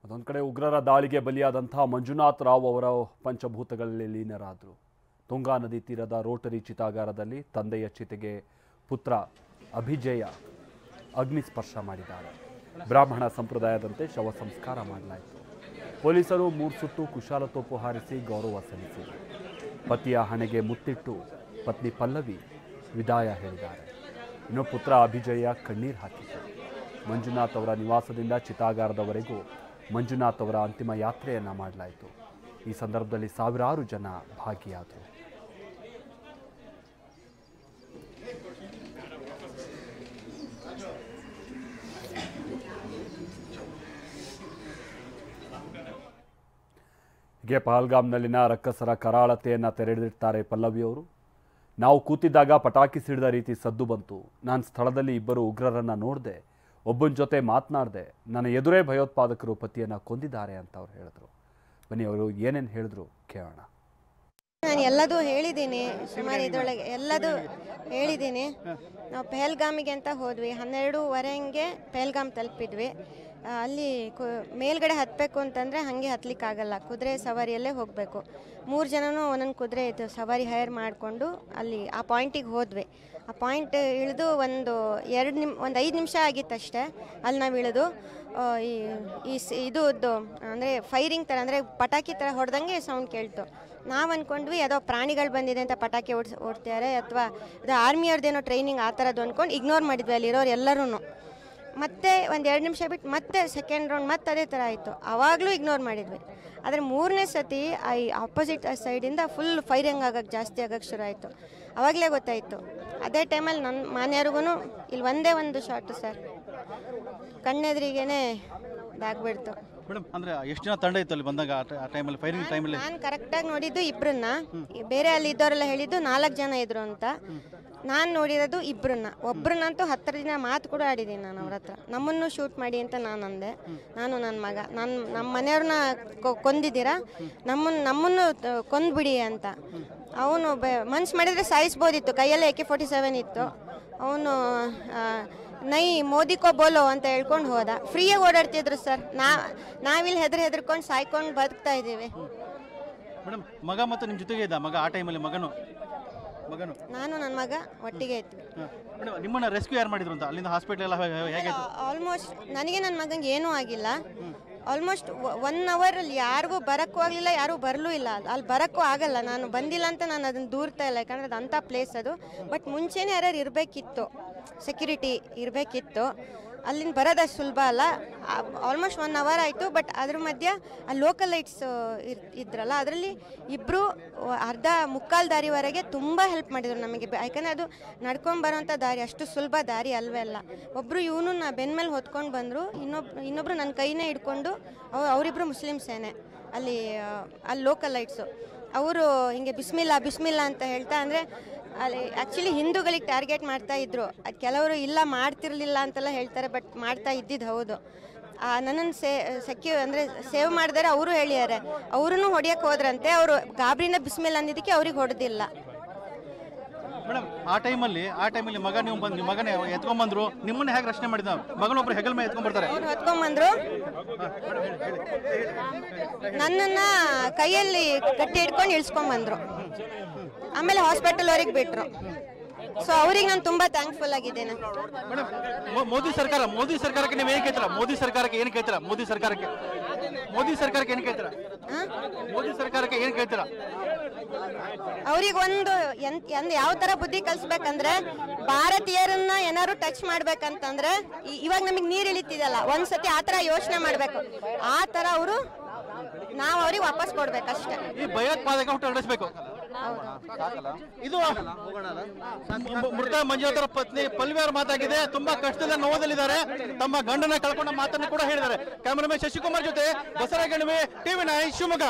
ಅದೊಂದು ಕಡೆ ಉಗ್ರರ ದಾಳಿಗೆ ಬಲಿಯಾದಂತಹ ಮಂಜುನಾಥ್ ರಾವ್ ಅವರ ಪಂಚಭೂತಗಳಲ್ಲಿ ಲೀನರಾದರು. ತುಂಗಾ ನದಿ ತೀರದ ರೋಟರಿ ಚಿತಾಗಾರದಲ್ಲಿ ತಂದೆಯ ಚಿತೆಗೆ ಪುತ್ರ ಅಭಿಜಯ ಅಗ್ನಿಸ್ಪರ್ಶ ಮಾಡಿದ್ದಾರೆ. ಬ್ರಾಹ್ಮಣ ಸಂಪ್ರದಾಯದಂತೆ ಶವ ಸಂಸ್ಕಾರ ಮಾಡಲಾಯಿತು. ಪೊಲೀಸರು 3 ಸುತ್ತು ಕುಶಾಲತೋಪು ಹಾರಿಸಿ ಗೌರವ ಸಲ್ಲಿಸಿದರು. ಪತಿಯ ಹಣೆಗೆ ಮುತ್ತಿಟ್ಟು ಪತ್ನಿ ಪಲ್ಲವಿ ವಿದಾಯ ಹೇಳಿದ್ದಾರೆ. ಇನ್ನು ಪುತ್ರ ಅಭಿಜಯ ಕಣ್ಣೀರು ಹಾಕಿದ್ದಾರೆ. ಮಂಜುನಾಥ್ ಅವರ ನಿವಾಸದಿಂದ ಚಿತಾಗಾರದವರೆಗೂ ಮಂಜುನಾಥ್ ಅವರ ಅಂತಿಮ ಯಾತ್ರೆಯನ್ನು ಮಾಡಲಾಯಿತು. ಈ ಸಂದರ್ಭದಲ್ಲಿ ಸಾವಿರಾರು ಜನ ಭಾಗಿಯಾದರು. ಹೀಗೆ ಪಹಲ್ಗಾಮ್ನಲ್ಲಿನ ರಕ್ಕಸರ ಕರಾಳತೆಯನ್ನು ತೆರೆದಿಡ್ತಾರೆ ಪಲ್ಲವಿಯವರು. ನಾವು ಕೂತಿದ್ದಾಗ ಪಟಾಕಿ ಸಿಡಿದ ರೀತಿ ಸದ್ದು ಬಂತು. ನಾನು ಸ್ಥಳದಲ್ಲಿ ಇಬ್ಬರು ಉಗ್ರರನ್ನು ನೋಡಿದೆ. ಒಬ್ಬನ ಜೊತೆ ಮಾತನಾಡಿದೆ. ನನ್ನ ಎದುರೇ ಭಯೋತ್ಪಾದಕರು ಪತಿಯನ್ನು ಕೊಂದಿದ್ದಾರೆ ಅಂತ ಅವ್ರು ಹೇಳಿದ್ರು. ಬನ್ನಿ ಅವರು ಏನೇನು ಹೇಳಿದ್ರು ಕೇಳೋಣ. ನಾನು ಎಲ್ಲದೂ ಹೇಳಿದ್ದೀನಿ. ಸುಮಾರು ಇದರೊಳಗೆ ಎಲ್ಲದೂ ಹೇಳಿದ್ದೀನಿ. ನಾವು ಪಹಲ್ಗಾಮಿಗೆ ಅಂತ ಹೋದ್ವಿ. 12:15 ಪಹಲ್ಗಾಮ್ ತಲುಪಿದ್ವಿ. ಅಲ್ಲಿ ಮೇಲ್ಗಡೆ ಹತ್ತಬೇಕು ಅಂತಂದರೆ ಹಾಗೆ ಹತ್ತಲಿಕ್ಕಾಗಲ್ಲ. ಕುದುರೆ ಸವಾರಿಯಲ್ಲೇ ಹೋಗಬೇಕು. 3 ಜನನೂ ಒಂದೊಂದು ಕುದುರೆ ಇದು ಸವಾರಿ ಹೈರ್ ಮಾಡಿಕೊಂಡು ಅಲ್ಲಿ ಆ ಪಾಯಿಂಟಿಗೆ ಹೋದ್ವಿ. ಆ ಪಾಯಿಂಟ್ ಇಳಿದು ಒಂದು 5 ನಿಮಿಷ ಆಗಿತ್ತಷ್ಟೇ. ಅಲ್ಲಿ ನಾವು ಇಳಿದು ಇದು ಅಂದರೆ ಫೈರಿಂಗ್ ಥರ ಅಂದರೆ ಪಟಾಕಿ ಥರ ಹೊಡೆದಂಗೆ ಸೌಂಡ್ ಕೇಳ್ತು. ನಾವು ಅಂದ್ಕೊಂಡ್ವಿ ಯಾವುದೋ ಪ್ರಾಣಿಗಳು ಬಂದಿದೆ ಅಂತ ಪಟಾಕಿ ಓಡ್ತಾರೆ ಅಥವಾ ಅದು ಆರ್ಮಿಯವ್ರದ್ದೇನೋ ಟ್ರೈನಿಂಗ್ ಆ ಥರದ್ದು ಅಂದ್ಕೊಂಡು ಇಗ್ನೋರ್ ಮಾಡಿದ್ವಿ ಅಲ್ಲಿರೋರು ಎಲ್ಲರೂ. ಮತ್ತೆ ಒಂದು 2 ನಿಮಿಷ ಬಿಟ್ಟು ಮತ್ತೆ ಸೆಕೆಂಡ್ ರೌಂಡ್ ಮತ್ತೆ ಅದೇ ಥರ ಆಯಿತು. ಆವಾಗಲೂ ಇಗ್ನೋರ್ ಮಾಡಿದ್ವಿ. ಆದರೆ 3ನೇ ಸತಿ ಆಪೋಸಿಟ್ ಸೈಡಿಂದ ಫುಲ್ ಫೈರಿಂಗ್ ಜಾಸ್ತಿ ಆಗೋಕ್ಕೆ ಶುರು ಆಯಿತು. ಆವಾಗಲೇ ಗೊತ್ತಾಯಿತು. ಅದೇ ಟೈಮಲ್ಲಿ ನನ್ನ ಮಾನ್ಯರಿಗೂ ಇಲ್ಲಿ ಒಂದೇ ಒಂದು ಶಾಟು ಸರ್, ಕಣ್ಣೆದ್ರಿಗೇನೆ ಇದಾಗ್ಬಿಡ್ತು. ಮೇಡಮ್ ಅಂದರೆ ಎಷ್ಟು ಜನ ತಂಡ ಇತ್ತು ಅಲ್ಲಿ ಬಂದಾಗ ಆ ಟೈಮಲ್ಲಿ ಫೈರಿಂಗ್ ಟೈಮಲ್ಲಿ? ನಾನು ಕರೆಕ್ಟಾಗಿ ನೋಡಿದ್ದು ಇಬ್ಬರನ್ನ. ಬೇರೆ ಅಲ್ಲಿ ಇದ್ದವರೆಲ್ಲ ಹೇಳಿದ್ದು 4 ಜನ ಇದ್ರು ಅಂತ. ನಾನು ನೋಡಿರೋದು ಇಬ್ಬರನ್ನ. ಒಬ್ಬರನ್ನಂತೂ 10 ದಿನ ಮಾತು ಕೂಡ ಆಡಿದ್ದೀನಿ ನಾನು ಅವ್ರ ಹತ್ರ. ನಮ್ಮನ್ನು ಶೂಟ್ ಮಾಡಿ ಅಂತ ನಾನು ಅಂದೆ. ನಾನು ನನ್ನ ಮಗ ನಮ್ಮ ಮನೆಯವ್ರನ್ನ ಕೊಂದಿದ್ದೀರಾ, ನಮ್ಮನ್ನು ಕೊಂದ್ಬಿಡಿ ಅಂತ. ಅವನು ಮನ್ಸು ಮಾಡಿದರೆ ಸಾಯಿಸ್ಬೋದಿತ್ತು. ಕೈಯಲ್ಲೇ AK-47 ಇತ್ತು. ಅವನು ನೈ ಮೋದಿ ಕೋ ಬೋಲೋ ಅಂತ ಹೇಳ್ಕೊಂಡು ಹೋದ. ಫ್ರೀಯಾಗಿ ಓಡಾಡ್ತಿದ್ರು ಸರ್. ನಾವಿಲ್ಲಿ ಹೆದರ್ಕೊಂಡು ಸಾಯ್ಕೊಂಡು ಬದುಕ್ತಾ ಇದ್ದೀವಿ. ಮೇಡಮ್ ಮಗ ಮತ್ತು ನಿಮ್ಮ ಜೊತೆಗೆ ಇದ್ದ ಮಗ ಆ ಟೈಮಲ್ಲಿ ಮಗನು ನಾನು ನನ್ನ ಮಗ ಒಟ್ಟಿಗೆ ಇತ್ತು. ಮೇಡಮ್ ನಿಮ್ಮನ್ನ ರೆಸ್ಕ್ಯೂ ಯಾರು ಮಾಡಿದ್ರು ಅಂತ ಅಲ್ಲಿಂದ ಹಾಸ್ಪಿಟಲ್ ಎಲ್ಲ ಹೇಗೆ? ಆಲ್ಮೋಸ್ಟ್ ನನಗೆ ನನ್ನ ಮಗಂಗೆ ಏನೂ ಆಗಿಲ್ಲ. ಆಲ್ಮೋಸ್ಟ್ 1 ಅವರ್ ಅಲ್ಲಿ ಯಾರಿಗೂ ಬರೋಕ್ಕೂ ಆಗಲಿಲ್ಲ, ಯಾರೂ ಬರಲೂ ಇಲ್ಲ. ಅಲ್ಲಿ ಬರೋಕ್ಕೂ ಆಗಲ್ಲ. ನಾನು ಬಂದಿಲ್ಲ ಅಂತ ನಾನು ಅದನ್ನು ದೂರ್ತಾ ಇಲ್ಲ, ಯಾಕಂದರೆ ಅದು ಅಂಥ ಪ್ಲೇಸ್ ಅದು. ಬಟ್ ಮುಂಚೆನೇ ಯಾರು ಇರಬೇಕಿತ್ತು, ಸೆಕ್ಯೂರಿಟಿ ಇರಬೇಕಿತ್ತು. ಅಲ್ಲಿಂದ ಬರೋದಷ್ಟು ಸುಲಭ ಅಲ್ಲ. ಆಲ್ಮೋಸ್ಟ್ 1 ಅವರ್ ಆಯಿತು. ಬಟ್ ಅದ್ರ ಮಧ್ಯೆ ಆ ಲೋಕಲ್ ಲೈಟ್ಸ್ ಇದ್ರಲ್ಲ, ಅದರಲ್ಲಿ ಇಬ್ಬರು ಮುಕ್ಕಾಲು ದಾರಿವರೆಗೆ ತುಂಬ ಹೆಲ್ಪ್ ಮಾಡಿದರು ನಮಗೆ. ಯಾಕಂದರೆ ಅದು ನಡ್ಕೊಂಡು ಬರೋವಂಥ ದಾರಿ ಅಷ್ಟು ಸುಲಭ ದಾರಿ ಅಲ್ವೇ ಅಲ್ಲ. ಒಬ್ಬರು ಇವನು ಬೆನ್ನ ಮೇಲೆ ಹೊತ್ಕೊಂಡು ಬಂದರು. ಇನ್ನೊಬ್ಬರು ನನ್ನ ಕೈನೇ ಹಿಡ್ಕೊಂಡು, ಅವರಿಬ್ಬರು ಮುಸ್ಲಿಮ್ಸೇನೆ ಅಲ್ಲಿ ಲೋಕಲ್ ಲೈಟ್ಸು. ಅವರು ಹಿಂಗೆ ಬಿಸ್ಮಿಲ್ಲಾ ಅಂತ ಹೇಳ್ತಾ, ಅಂದರೆ ಅಲ್ಲಿ ಆ್ಯಕ್ಚುಲಿ ಹಿಂದೂಗಳಿಗೆ ಟಾರ್ಗೆಟ್ ಮಾಡ್ತಾ ಇದ್ರು. ಅದು ಕೆಲವರು ಇಲ್ಲ ಮಾಡ್ತಿರ್ಲಿಲ್ಲ ಅಂತೆಲ್ಲ ಹೇಳ್ತಾರೆ, ಬಟ್ ಮಾಡ್ತಾ ಇದ್ದಿದ್ದು ಹೌದು. ನನ್ನನ್ನು ಸೇವ್ ಮಾಡಿದರೆ ಅವರು ಹೇಳಿದ್ದಾರೆ. ಅವರೂ ಹೊಡಿಯೋಕ್ಕೆ ಹೋದ್ರಂತೆ. ಅವರು ಗಾಬರಿನ ಬಿಸ್ಮಿಲ್ಲ ಅಂದಿದ್ದಕ್ಕೆ ಅವ್ರಿಗೆ ಹೊಡೆದಿಲ್ಲ. ಮೇಡಮ್ ಆ ಟೈಮಲ್ಲಿ ಮಗ ನೀವು ಮಗನೇ ಎತ್ಕೊಂಡ್ಬಂದ್ರು, ನಿಮ್ಮನ್ನ ಹೇಗೆ ರಕ್ಷಣೆ ಮಾಡಿದ? ಮಗನೊಬ್ರು ಹೆಗಲ್ ಮೇಲೆ ಎತ್ಕೊಂಡ್ಬರ್ತಾರೆ. ಅವ್ರು ಎತ್ಕೊಂಡ್ಬಂದ್ರು, ನನ್ನನ್ನು ಕೈಯಲ್ಲಿ ಕಟ್ಟಿ ಹಿಡ್ಕೊಂಡು ಇಳಿಸ್ಕೊಂಡ್ಬಂದ್ರು. ಆಮೇಲೆ ಹಾಸ್ಪಿಟಲ್ ವರೆಗೆ ಬಿಟ್ರು. ಸೊ ಅವ್ರಿಗೆ ನಾನು ತುಂಬಾ ಥ್ಯಾಂಕ್ಫುಲ್ ಆಗಿದ್ದೇನೆ. ಮೇಡಮ್ ಮೋದಿ ಸರ್ಕಾರಕ್ಕೆ ನೀವು ಏನು ಕೇಳ್ತೀರಾ? ಮೋದಿ ಸರ್ಕಾರಕ್ಕೆ ಏನು ಕೇಳ್ತೀರಾ? ಮೋದಿ ಸರ್ಕಾರಕ್ಕೆ ಏನು ಕೇಳ್ತೀರಾ? ಅವ್ರಿಗೆ ಒಂದು ಯಾವ ತರ ಬುದ್ಧಿ ಕಲಿಸ್ಬೇಕಂದ್ರೆ, ಭಾರತೀಯರನ್ನ ಏನಾದ್ರು ಟಚ್ ಮಾಡ್ಬೇಕಂತಂದ್ರೆ, ಇವಾಗ ನಮಗೆ ನೀರು ಇಳಿತಿದಲ್ಲ, ಒಂದ್ಸತಿ ಆ ತರ ಯೋಚನೆ ಮಾಡ್ಬೇಕು. ಆ ತರ ನಾವು ಅವ್ರಿಗೆ ವಾಪಸ್ ಕೊಡ್ಬೇಕಷ್ಟೇ. ಈ ಭಯೋತ್ಪಾದಕ ಹೊರಡಿಸ್ಬೇಕು. ಇದು ಮೃತ ಮಂಜುನಾಥರ ಪತ್ನಿ ಪಲ್ಲವಿ ಅವರ ಮಾತಾಗಿದೆ. ತುಂಬಾ ಕಷ್ಟದ ನೋವದಲ್ಲಿದ್ದಾರೆ. ತಮ್ಮ ಗಂಡನ ಕಳ್ಕೊಂಡ ಮಾತನ್ನು ಕೂಡ ಹೇಳಿದ್ದಾರೆ. ಕ್ಯಾಮರಾಮನ್ ಶಶಿಕುಮಾರ್ ಜೊತೆ ಬಸವರಾಜ್ ಗಣಿವೆ, TV9 ಶಿವಮೊಗ್ಗ.